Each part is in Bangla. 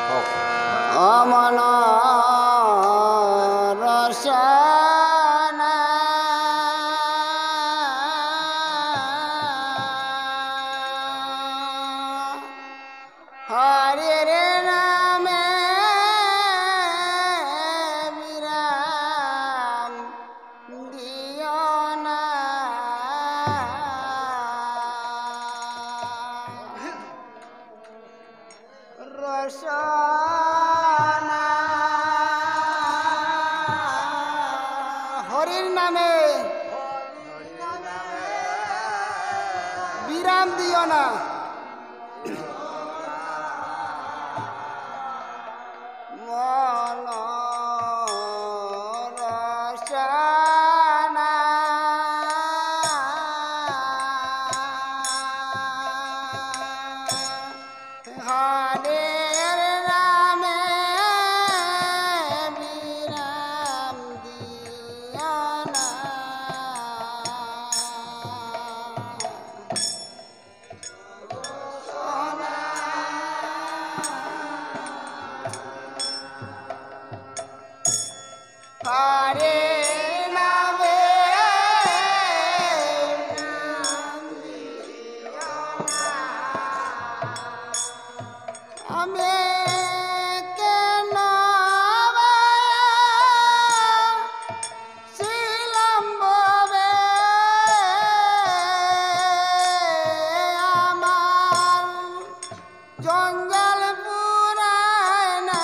অমন রসনা হরির নামে বিরাম দিও না রসনা হরির নামে বিরাম দিও না মন রসনা হরের নামে বিরাম দিও না হরে নামে আমি কেন ছিলাম ববে আমার জঞ্জাল পুরায় না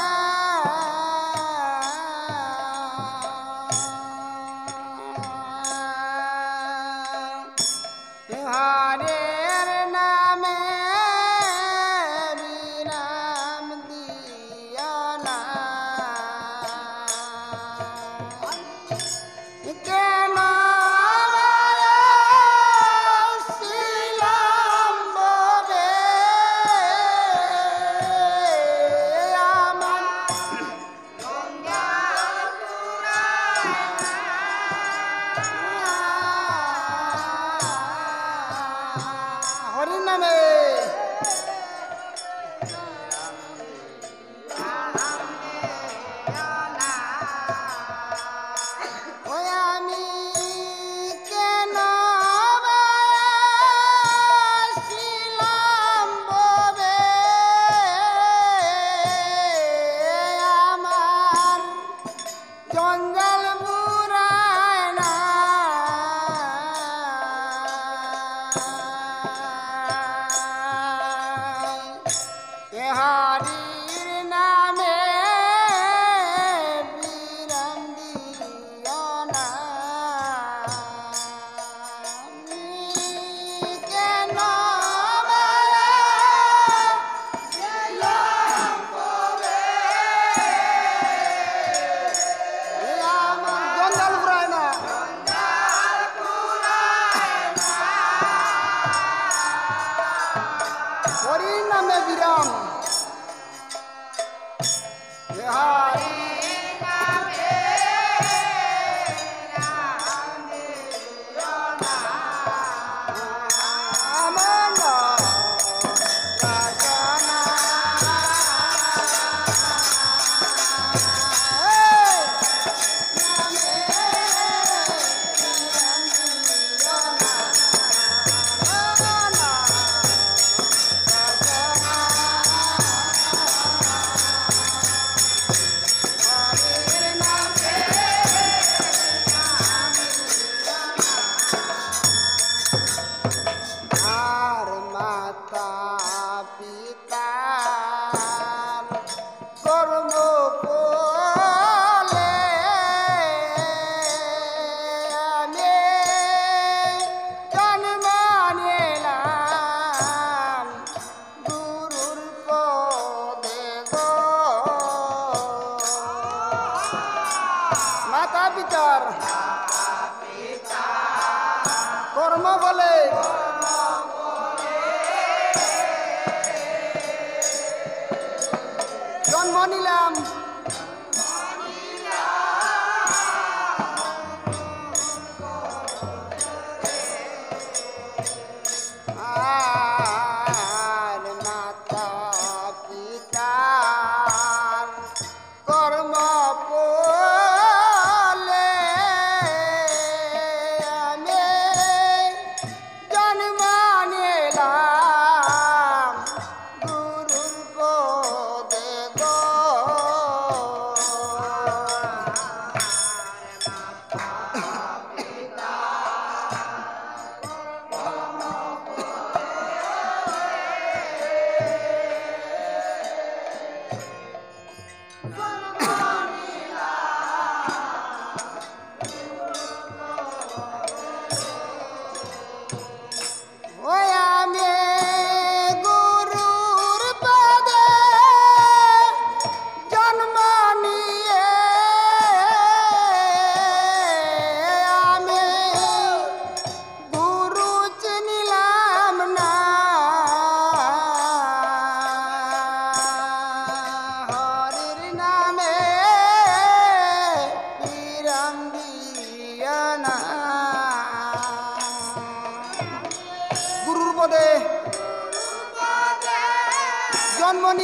হরের নামে বিরাম দিও না কেন ছিলাম ববে আমার হরির নামে ওই আমি কেন ছিলাম ববে আমার জঞ্জাল পুরায় না হরির নামে বিরাম দিও না কেন আমার জঞ্জাল পুরায় না হরির নামে বিরাম হরি আমার রসনা আর মাতা পিতার কর্ম ফলে আমি জন্ম নিলাম গুরুর পদে গো মাতা পিতার কর্ম বলে জন্ম নিলাম আর মাতা পিতা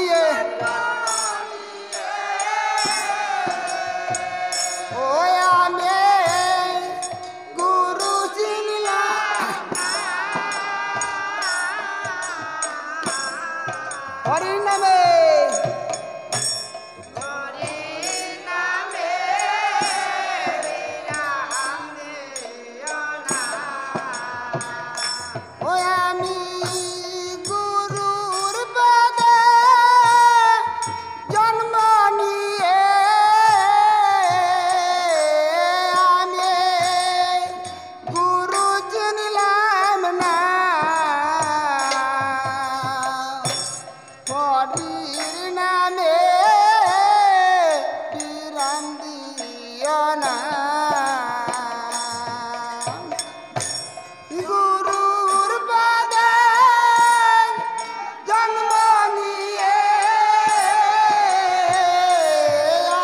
নিয়ে ওই আমি গুরু চিনলাম হরি নামে ওই আমি গুরুর পদে জন্ম নিয়ে আমি গুরু চিনলাম না হরির নামে বিরাম দিও না গুরুর পদে জন্ম নিয়ে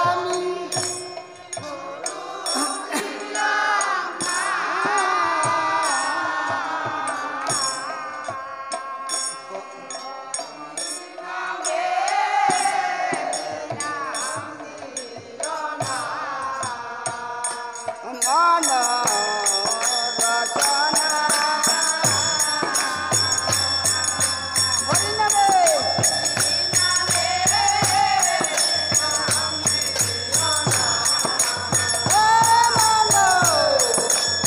আমি মন রচনা হরি নামে ও মন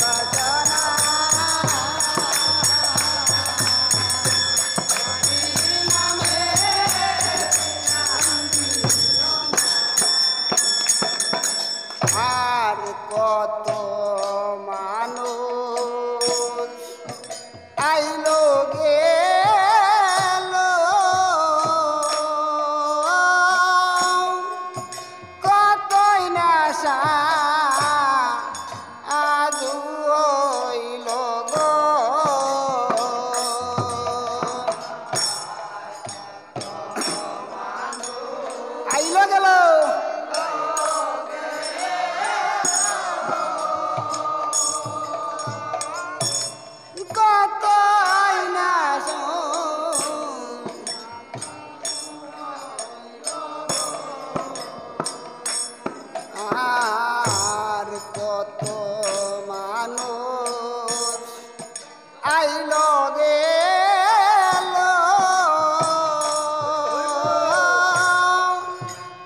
রচনা আর কত মানুষ আইলো গেল কতই না আজু হইল গো আইলো গেল কতই না আর কত মানুষ আইলো গেল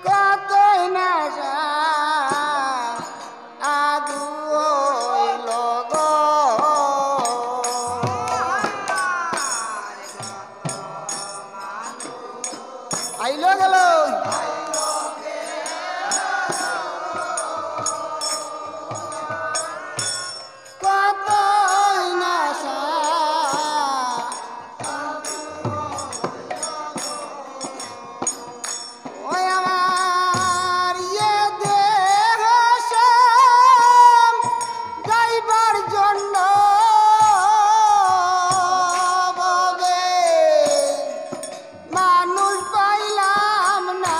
কতই না আদু হইল গো আইলো গেল কতই না ওই আমার ইয়ে দেহ যাইবার জন্য ববে মানুষ পাইলাম না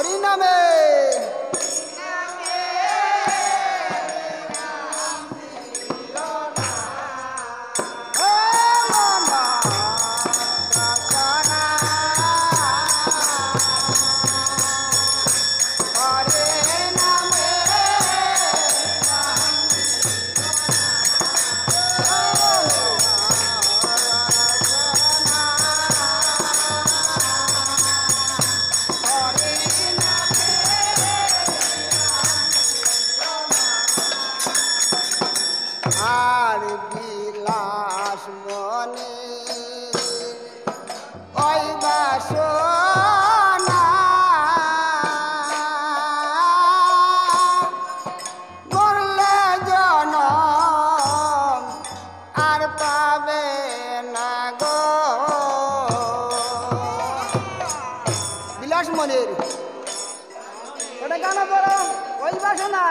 হরি নামে আর বিলাস মনে ওই বাসনা মরলে জনম আর পাবে না গো বিলাস মনের ওটা গানা বলো ওই বাসনা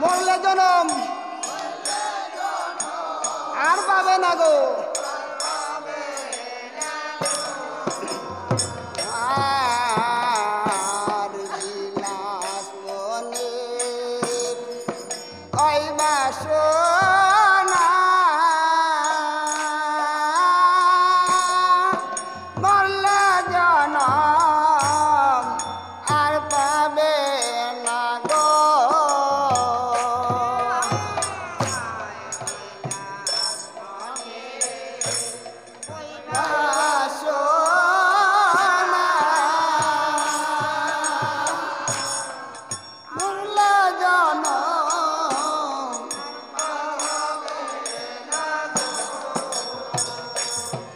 মরলে জনম আর পাবে না গো আর বিলাস মনের ওই বাসনা মরলে জনম আর পাবে না গো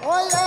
Oh, yeah.